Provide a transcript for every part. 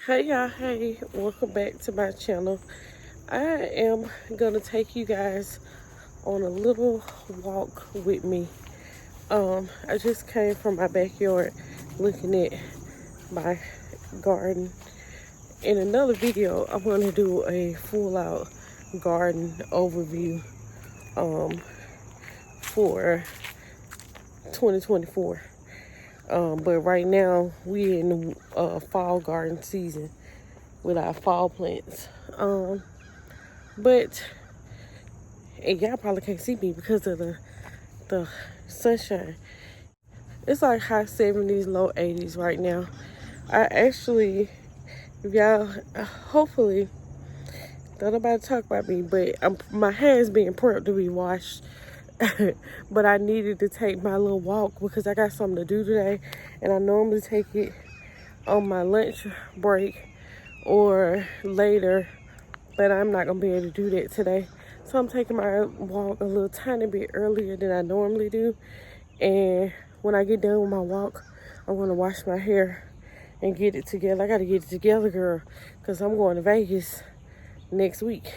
Hey y'all, hey, welcome back to my channel. I am gonna take you guys on a little walk with me. I just came from my backyard looking at my garden. In another video, I'm gonna do a full out garden overview for 2024. But right now we in the fall garden season with our fall plants. But and y'all probably can't see me because of the sunshine. It's like high 70s, low 80s right now. I actually, if y'all, hopefully, don't nobody talk about me, but my hair's being prepped to be washed. But I needed to take my little walk because I got something to do today, and I normally take it on my lunch break or later, but I'm not gonna be able to do that today. So I'm taking my walk a little tiny bit earlier than I normally do. And when I get done with my walk, I'm gonna wash my hair and get it together. I gotta get it together, girl, because I'm going to Vegas next week.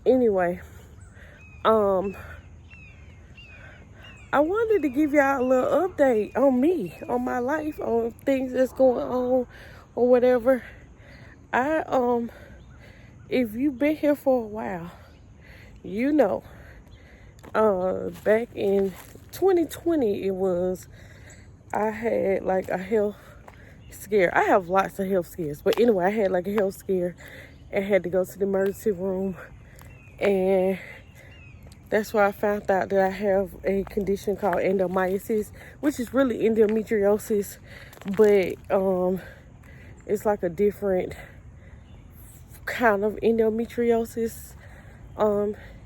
Anyway, I wanted to give y'all a little update on me, on my life, on things that's going on or whatever. If you've been here for a while, you know, back in 2020 I had like a health scare. I have lots of health scares, but anyway, I had like a health scare and had to go to the emergency room, and that's where I found out that I have a condition called endomyosis, which is really endometriosis, but it's like a different kind of endometriosis,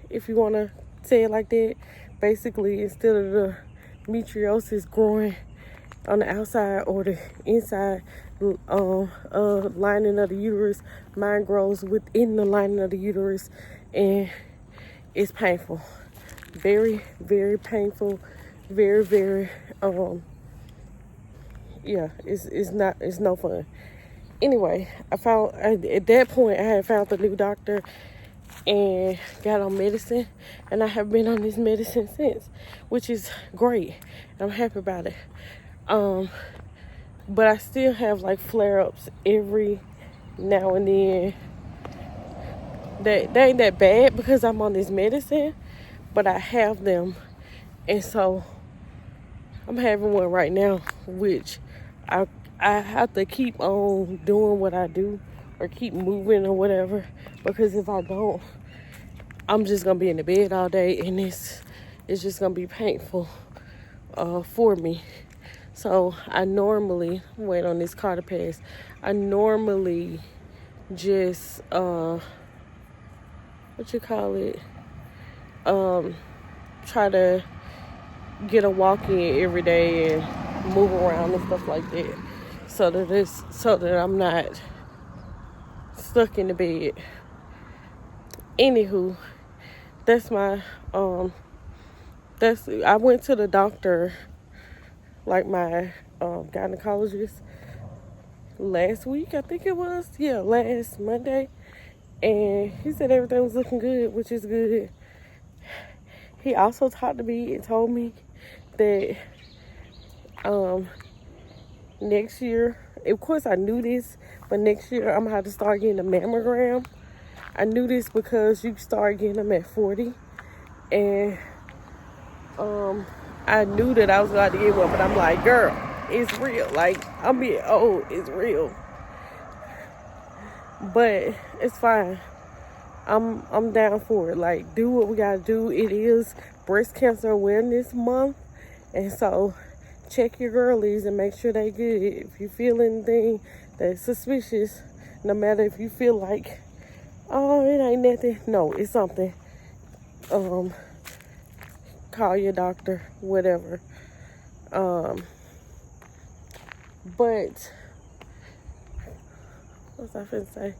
if you want to say it like that. Basically, instead of the metriosis growing on the outside or the inside lining of the uterus, mine grows within the lining of the uterus, and it's painful. Very, very painful. Very, very, yeah, it's no fun. Anyway, at that point, I had found the new doctor and got on medicine, and I have been on this medicine since, which is great. I'm happy about it. But I still have like flare-ups every now and then. They ain't that bad because I'm on this medicine, but I have them, and so I'm having one right now, which I have to keep on doing what I do or keep moving or whatever, because if I don't, I'm just gonna be in the bed all day, and it's just gonna be painful for me. So I normally wait on this car to pass. I normally just try to get a walk in every day and move around and stuff like that, so that I'm not stuck in the bed. Anywho, that's my I went to the doctor, like my gynecologist, last week, I think it was. Yeah, last Monday. And he said everything was looking good, which is good. He also talked to me and told me that next year, of course I knew this, but next year I'm gonna have to start getting a mammogram. I knew this because you start getting them at 40, and I knew that I was going to get one, but I'm like, girl, it's real. Like, I'm being old, it's real. But it's fine. I'm down for it. Like, do what we gotta do. It is Breast Cancer Awareness Month, and so check your girlies and make sure they good. If you feel anything that's suspicious, no matter if you feel like, oh, it ain't nothing, no, it's something, call your doctor, whatever. But what's I finna say?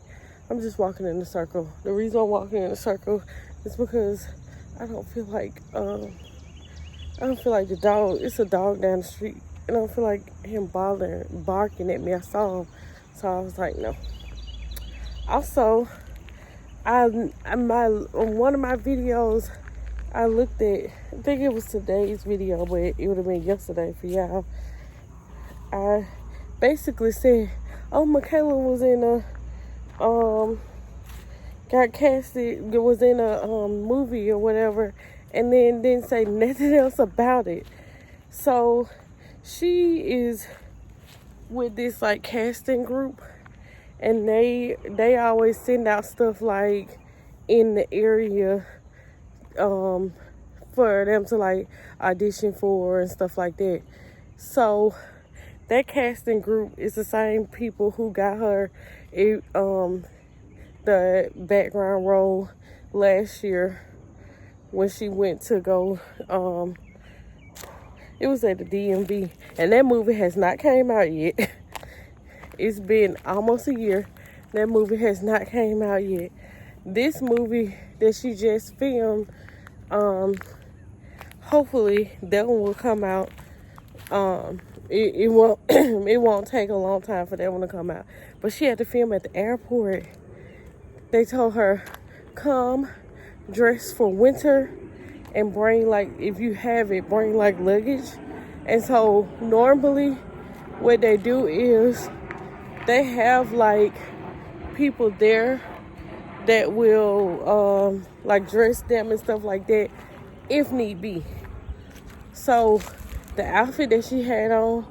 I'm just walking in a circle. The reason I'm walking in a circle is because I don't feel like the dog. It's a dog down the street, and I don't feel like him barking at me. I saw him, So I was like, no. Also, on one of my videos, I looked at, I think it was today's video, but it would have been yesterday for y'all. I basically said, oh, Michaela was in a, got casted, was in a movie or whatever, and then didn't say nothing else about it. So she is with this like casting group, and they always send out stuff like in the area for them to like audition for and stuff like that. So that casting group is the same people who got her the background role last year when she went to go it was at the DMV, and that movie has not came out yet. It's been almost a year. That movie has not came out yet. This movie that she just filmed, hopefully that one will come out. It won't it won't take a long time for that one to come out. But she had to film at the airport. They told her, come dress for winter and bring, like, if you have it, bring like luggage. And so normally what they do is they have like people there that will like dress them and stuff like that if need be. So the outfit that she had on,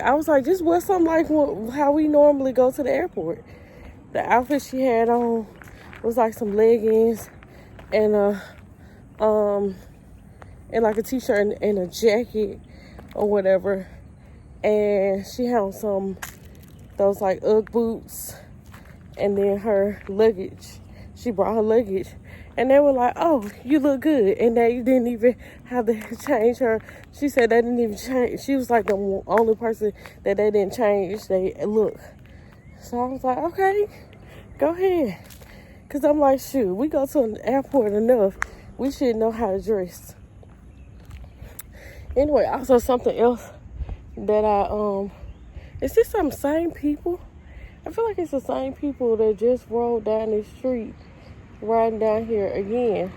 I was like, just wear something like how we normally go to the airport. The outfit she had on was like some leggings and like a t-shirt and a jacket or whatever. And she had on those like Ugg boots, and then her luggage. She brought her luggage, and they were like, oh, you look good. And they didn't even have to change her. She said they didn't even change. She was like the only person that they didn't change they look. So I was like, okay, go ahead. Because I'm like, shoot, we go to an airport enough. We should know how to dress. Anyway, also something else that is this some same people? I feel like it's the same people that just rolled down the street, riding down here again.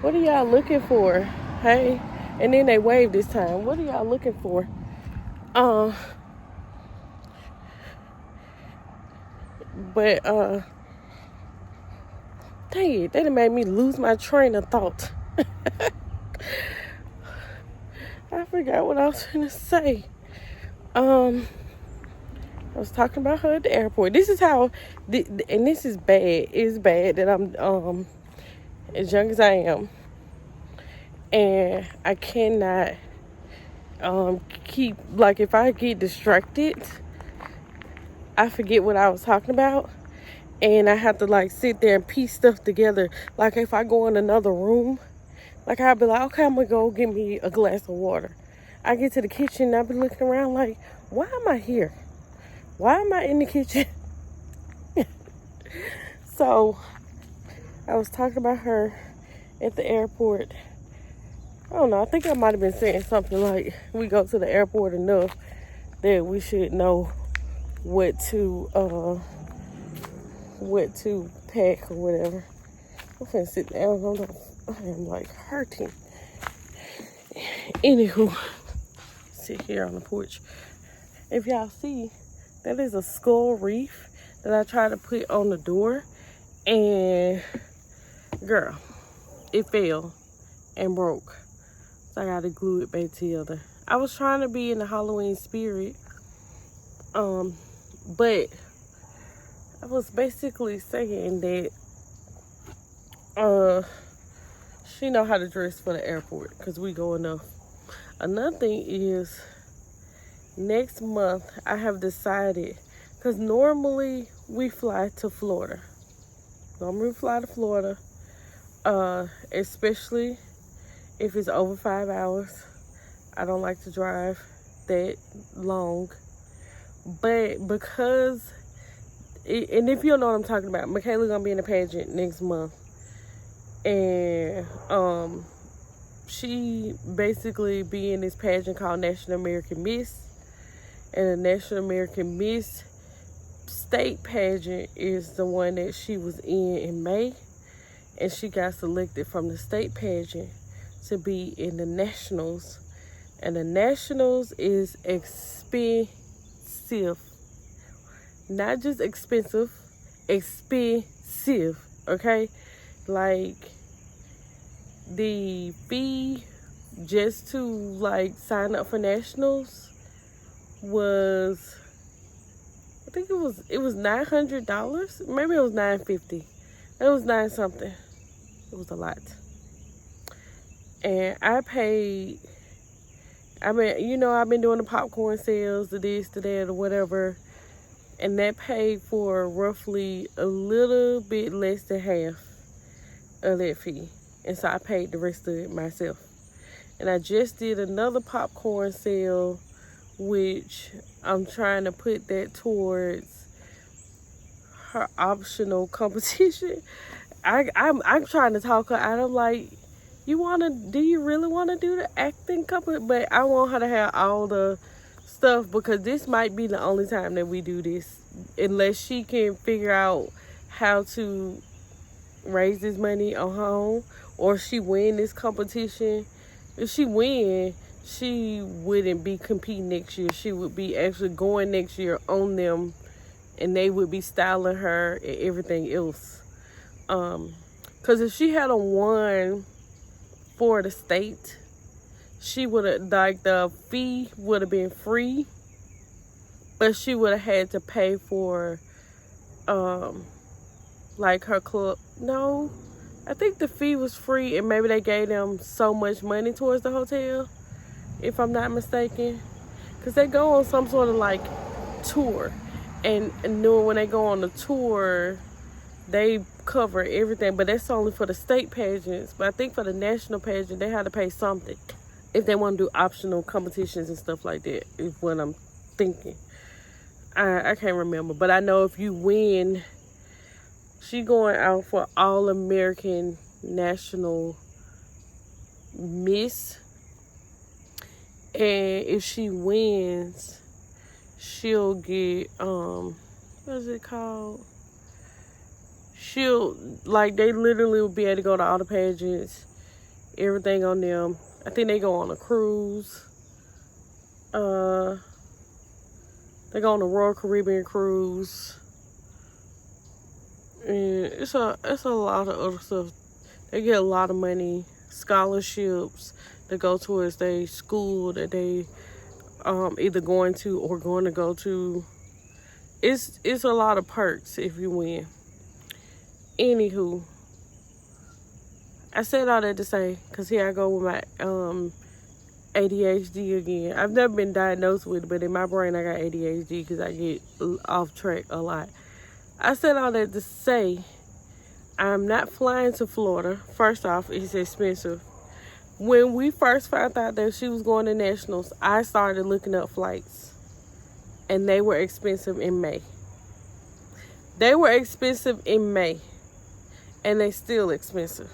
What are y'all looking for? Hey, and then they waved this time. What are y'all looking for? But dang it, that made me lose my train of thought. I forgot what I was gonna say. I was talking about her at the airport. This is how, and this is bad. It's bad that I'm as young as I am, and I cannot keep, like, if I get distracted, I forget what I was talking about, and I have to like sit there and piece stuff together. Like if I go in another room, like I'll be like, okay, I'm gonna go get me a glass of water. I get to the kitchen and I'll be looking around like, why am I here? Why am I in the kitchen? So I was talking about her at the airport. I don't know, I think I might have been saying something like, we go to the airport enough that we should know what to pack or whatever. I'm finna sit down. I am like hurting. Anywho, sit here on the porch. If y'all see, that is a skull reef that I tried to put on the door, and girl, it fell and broke. So I gotta glue it back together. I was trying to be in the Halloween spirit, but I was basically saying that she know how to dress for the airport because we go enough. Another thing is, next month I have decided, because normally we fly to Florida. Normally we fly to Florida, especially if it's over 5 hours. I don't like to drive that long. But because, and if you don't know what I'm talking about, Michaela's gonna be in a pageant next month. And she basically be in this pageant called National American Miss. And the National American Miss state pageant is the one that she was in May, and she got selected from the state pageant to be in the nationals, and the nationals is expensive, not just expensive, expensive. Okay, like the fee just to like sign up for nationals was, I think it was $900. Maybe it was $950. It was $9 something. It was a lot. And I paid, I mean, you know, I've been doing the popcorn sales, the this, the that, or whatever. And that paid for roughly a little bit less than half of that fee. And so I paid the rest of it myself. And I just did another popcorn sale, which I'm trying to put that towards her optional competition. I'm trying to talk her out. I'm like, do you really want to do the acting competition? But I want her to have all the stuff, because this might be the only time that we do this, unless she can figure out how to raise this money on her own, or she win this competition. If she win, she wouldn't be competing next year. She would be actually going next year on them, and they would be styling her and everything else. Because if she had a won for the state, she would have, like, the fee would have been free, but she would have had to pay for, like, her club. No, I think the fee was free, and maybe they gave them so much money towards the hotel, if I'm not mistaken. Because they go on some sort of, like, tour. And when they go on the tour, they cover everything. But that's only for the state pageants. But I think for the national pageant, they had to pay something if they want to do optional competitions and stuff like that, is what I'm thinking. I can't remember. But I know if you win, she going out for All-American National Miss. And if she wins, she'll get, what is it called? She'll, like, they literally will be able to go to all the pageants, everything on them. I think they go on a cruise. They go on the Royal Caribbean cruise. And it's a lot of other stuff. They get a lot of money, scholarships that go towards their school that they either going to or going to go to. It's a lot of perks if you win. Anywho, I said all that to say, because here I go with my ADHD again. I've never been diagnosed with it, but in my brain I got ADHD because I get off track a lot. I said all that to say, I'm not flying to Florida. First off, it's expensive. When we first found out that she was going to nationals, I started looking up flights, and they were expensive in May. They were expensive in May, and they still expensive.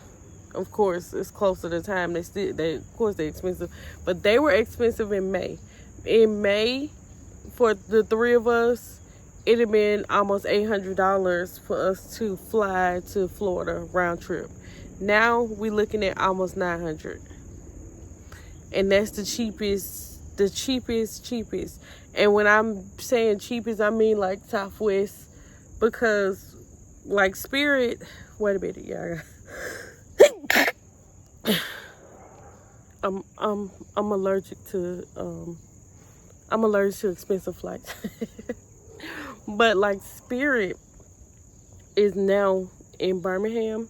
Of course, it's closer to time. Of course they're expensive, but they were expensive in May. In May, for the three of us, it'd have been almost $800 for us to fly to Florida round trip. Now we're looking at almost $900, and that's the cheapest. And when I'm saying cheapest, I mean like Southwest, because like Spirit. Wait a minute, y'all. I'm allergic to expensive flights. But like Spirit is now in Birmingham,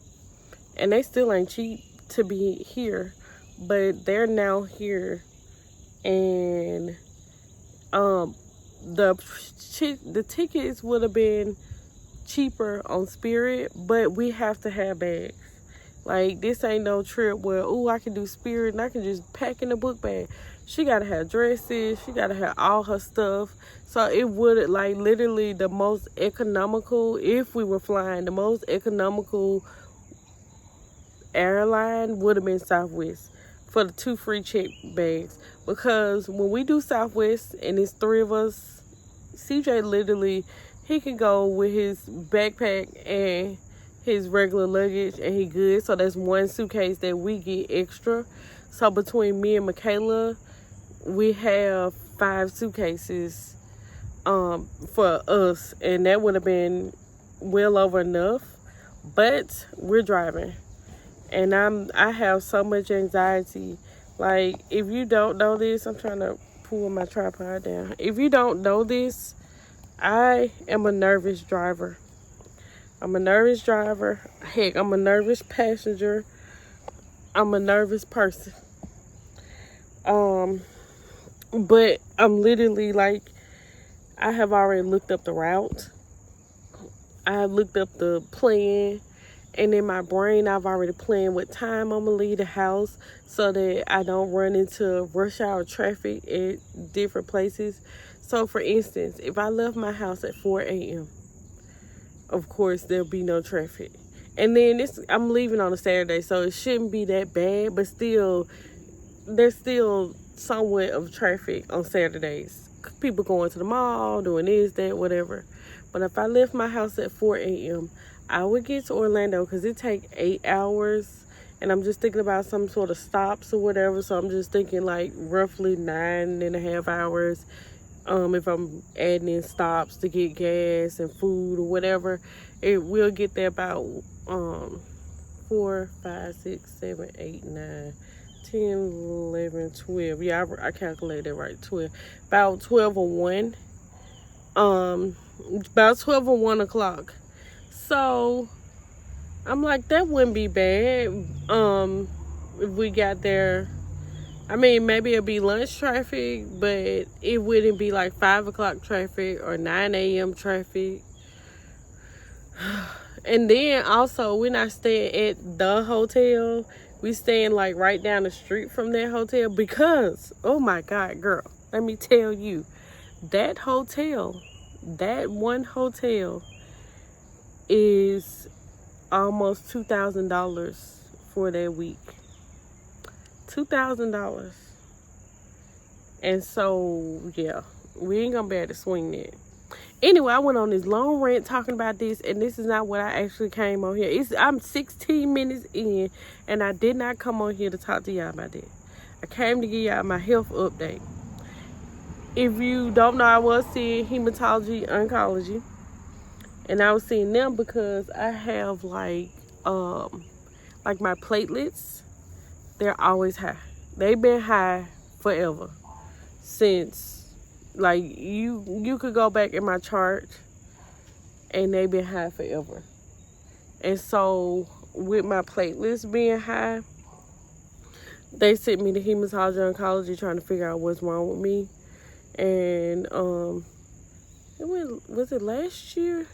and they still ain't cheap to be here, but they're now here, and the tickets would have been cheaper on Spirit, but we have to have bags. Like, this ain't no trip where, I can do Spirit and I can just pack in a book bag. She gotta have dresses, she gotta have all her stuff. So it would, like, literally the most economical, if we were flying, the most economical airline would have been Southwest for the 2 free check bags. Because when we do Southwest and it's 3 of us, CJ literally he can go with his backpack and his regular luggage and he good. So that's one suitcase that we get extra. So between me and Michaela, we have 5 suitcases for us, and that would have been well over enough. But we're driving, and I have so much anxiety. Like, if you don't know this, I'm trying to pull my tripod down. If you don't know this, I am a nervous driver. I'm a nervous driver. Heck, I'm a nervous passenger. I'm a nervous person. But I'm literally like, I have already looked up the route. I have looked up the plan. And in my brain, I've already planned what time I'm going to leave the house so that I don't run into rush hour traffic at different places. So, for instance, if I left my house at 4 a.m., of course, there'll be no traffic. And then I'm leaving on a Saturday, so it shouldn't be that bad. But still, there's still somewhat of traffic on Saturdays. People going to the mall, doing this, that, whatever. But if I left my house at 4 a.m., I would get to Orlando because it takes 8 hours. And I'm just thinking about some sort of stops or whatever. So I'm just thinking like roughly 9.5 hours. If I'm adding in stops to get gas and food or whatever, it will get there about 4, 5, 6, 7, 8, 9, 10, 11, 12. Yeah, I calculated it right. 12. About 12 or 1. About 12 or 1 o'clock. So I'm like, that wouldn't be bad. If we got there, I mean, maybe it'll be lunch traffic, but it wouldn't be like 5 o'clock traffic or 9 a.m. traffic. And then also, we're not staying at the hotel. We staying like right down the street from that hotel because, oh my God, girl, let me tell you, that one hotel is almost $2,000 for that week. $2,000. And so, yeah, we ain't gonna be able to swing that. Anyway, I went on this long rant talking about this, and this is not what I actually came on here. I'm 16 minutes in, and I did not come on here to talk to y'all about that. I came to give y'all my health update. If you don't know, I was seeing hematology oncology, and I was seeing them because I have like my platelets, they're always high. They've been high forever. Since, like, you could go back in my chart and they've been high forever. And so with my platelets being high, they sent me to hematology oncology trying to figure out what's wrong with me. And was it last year?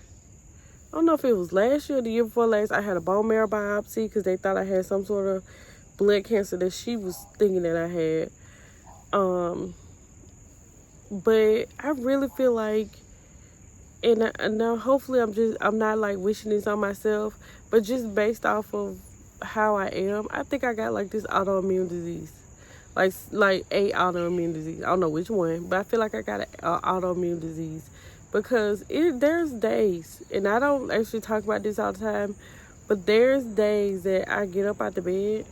I don't know if it was last year or the year before last. I had a bone marrow biopsy because they thought I had some sort of blood cancer that she was thinking that I had. But I really feel like, and now hopefully I'm not like wishing this on myself, but just based off of how I am, I think I got like this autoimmune disease. Like a autoimmune disease. I don't know which one, but I feel like I got an autoimmune disease because there's days, and I don't actually talk about this all the time, but there's days that I get up out the bed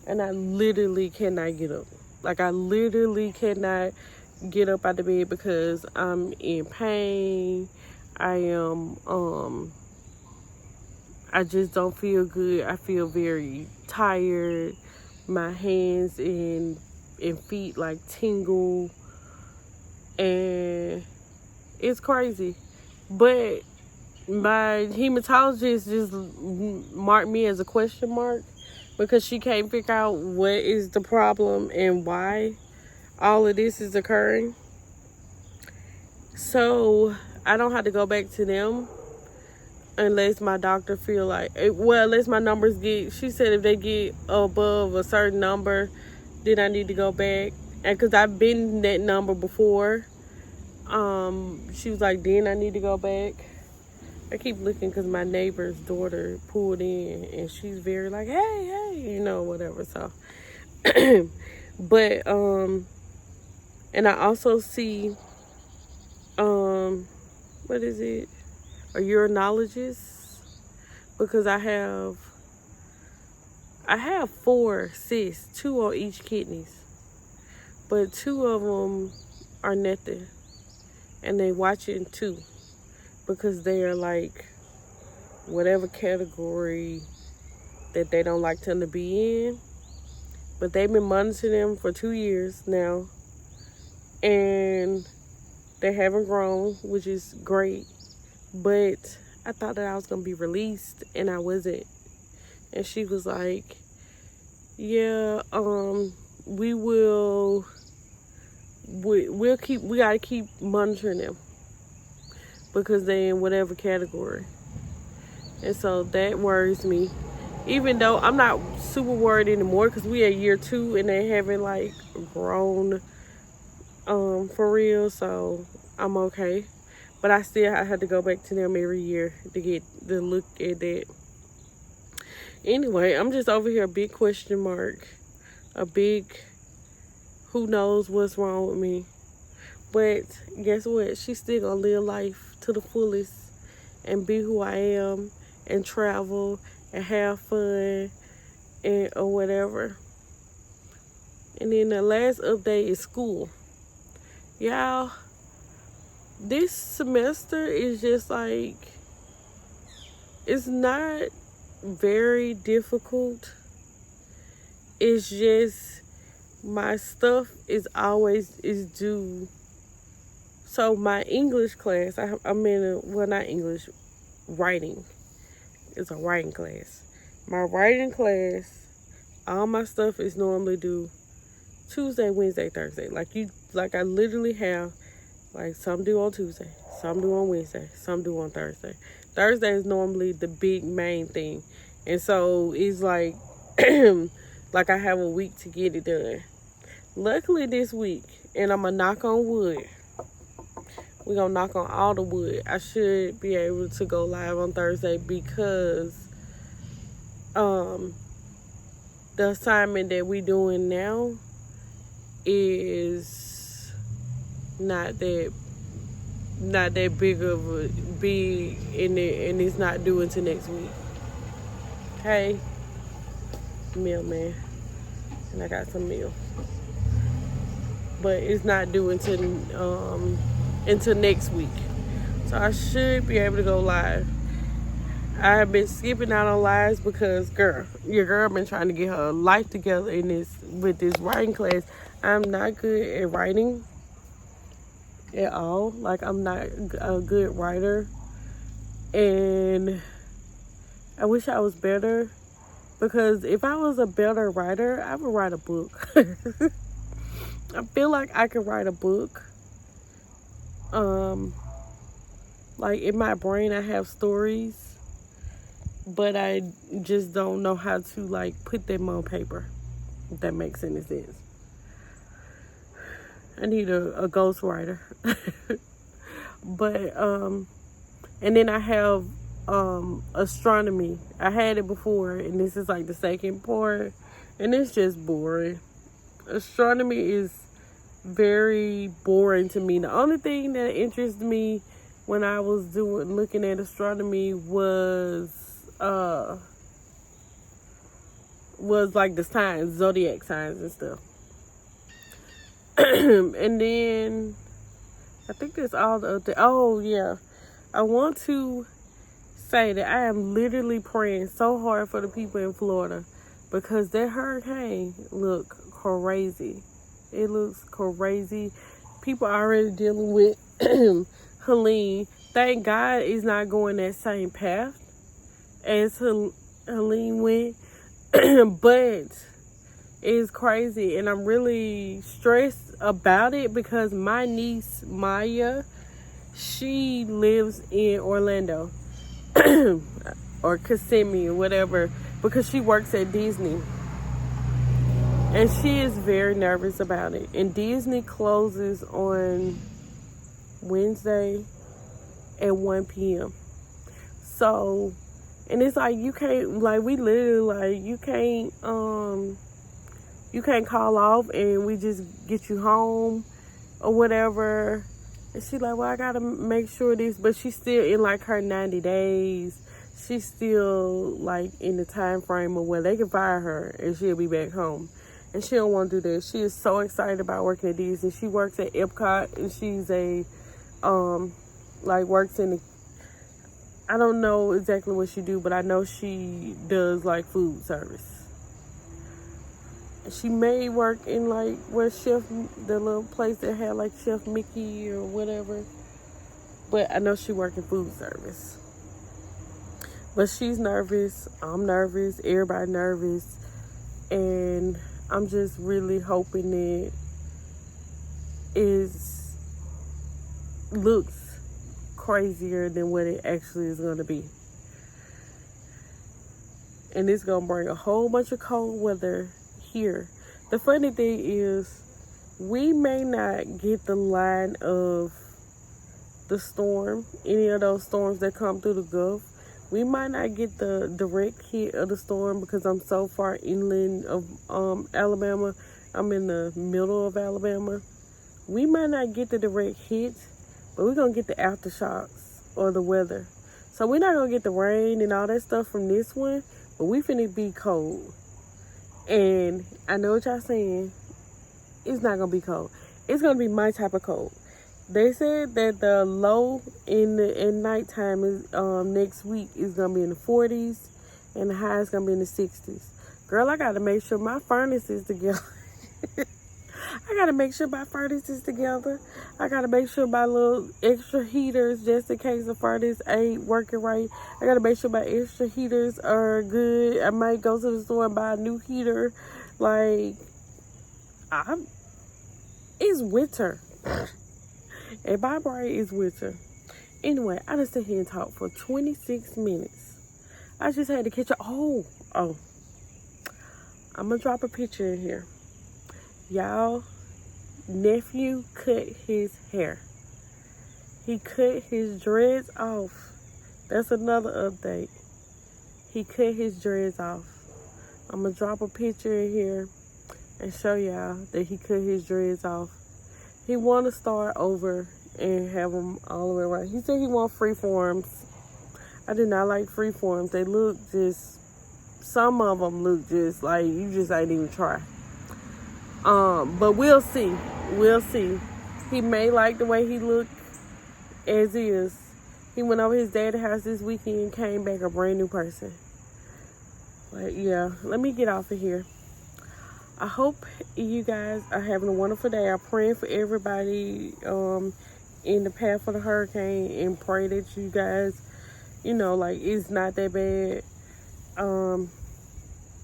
and I literally cannot get up. Like, I literally cannot get up out the bed because I'm in pain. I just don't feel good. I feel very tired. My hands and feet like tingle, and it's crazy. But my hematologist just marked me as a question mark because she can't figure out what is the problem and why all of this is occurring. So I don't have to go back to them unless my doctor feel like, unless my numbers she said if they get above a certain number, then I need to go back. And because I've been that number before, she was like, then I need to go back. I keep looking because my neighbor's daughter pulled in and she's very like, hey, whatever. So, but, and I also see, what is it? a urinologist, because I have 4 cysts, 2 on each kidneys, but 2 of them are nothing, and they watching 2 because they are like whatever category that they don't like them to be in. But they've been monitoring them for 2 years now, and they haven't grown, which is great. But I thought that I was gonna be released, and I wasn't. And she was like, yeah, we gotta keep monitoring them because they in whatever category. And so that worries me, even though I'm not super worried anymore because we at year 2 and they haven't like grown for real, so I'm okay. But I had to go back to them every year to get the look at that. Anyway, I'm just over here, a big question mark, a big who knows what's wrong with me. But guess what? She's still gonna live life to the fullest and be who I am and travel and have fun and or whatever. And then the last update is school. Y'all, this semester is just like, it's not very difficult. It's just my stuff is due. So my English class, I'm in not English, writing. It's a writing class. My writing class, all my stuff is normally due Tuesday, Wednesday, Thursday. Like I literally have like some due on Tuesday, some due on Wednesday, some due on Thursday. Thursday is normally the big main thing. And so it's like like I have a week to get it done. Luckily this week, and I'm gonna knock on wood. We're gonna knock on all the wood. I should be able to go live on Thursday because the assignment that we doing now is not that big and it's not due until next week. Hey, meal man, and I got some meal, but it's not due until next week, so I should be able to go live. I have been skipping out on lives because your girl been trying to get her life together with this writing class. I'm not good at writing at all. Like, I'm not a good writer, and I wish I was better, because if I was a better writer, I would write a book. I feel like I could write a book. Like, in my brain I have stories, but I just don't know how to like put them on paper, if that makes any sense. I need a ghostwriter. But and then I have astronomy. I had it before, and this is like the second part, and it's just boring. Astronomy is very boring to me. The only thing that interested me when I was looking at astronomy was like the signs, zodiac signs and stuff. And then I think that's all the other. Oh yeah, I want to say that I am literally praying so hard for the people in Florida, because that hurricane look crazy. It looks crazy. People are already dealing with Helene. Thank God it's not going that same path as Helene went. But it's crazy, and I'm really stressed about it because my niece Maya, she lives in Orlando or Kissimmee or whatever, because she works at Disney, and she is very nervous about it. And Disney closes on Wednesday at 1 p.m. So, and it's like, you can't, like, we literally, like, you can't call off and we just get you home or whatever. And she like, well, I gotta make sure this, but she's still in like her 90 days. She's still like in the time frame of where they can fire her and she'll be back home. And she don't want to do that. She is so excited about working at Disney. She works at Epcot, and she's a, like works in the, I don't know exactly what she do, but I know she does like food service. She may work in like where the little place that had like Chef Mickey or whatever. But I know she work in food service. But she's nervous. I'm nervous. Everybody nervous. And I'm just really hoping it looks crazier than what it actually is going to be. And it's going to bring a whole bunch of cold weather here. The funny thing is, we may not get the line of the storm, any of those storms that come through the Gulf. We might not get the direct hit of the storm because I'm so far inland of Alabama. I'm in the middle of Alabama. We might not get the direct hit, but we're going to get the aftershocks or the weather. So we're not going to get the rain and all that stuff from this one, but we finna be cold. And I know what y'all saying. It's not going to be cold. It's going to be my type of cold. They said that the low in nighttime is next week is going to be in the 40s, and the high is going to be in the 60s. Girl, I got to make sure my furnace is together. I got to make sure my furnace is together. I got to make sure my little extra heaters, just in case the furnace ain't working right. I got to make sure my extra heaters are good. I might go to the store and buy a new heater. Like, it's winter. And my brain is winter. Anyway, I just sit here and talk for 26 minutes. I just had to catch a... Oh. I'm going to drop a picture in here. Y'all, nephew cut his hair. He cut his dreads off. That's another update. He cut his dreads off. I'm going to drop a picture in here and show y'all that he cut his dreads off. He want to start over and have them all the way around. He said he want freeforms. I do not like freeforms. They look just, some of them look just like you just ain't even try. But we'll see. We'll see. He may like the way he look as is. He went over his dad's house this weekend and came back a brand new person. But yeah, let me get off of here. I hope you guys are having a wonderful day. I'm praying for everybody in the path of the hurricane, and pray that you guys, like, it's not that bad.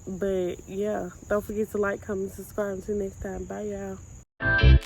But yeah, don't forget to like, comment, subscribe. Until next time. Bye, y'all.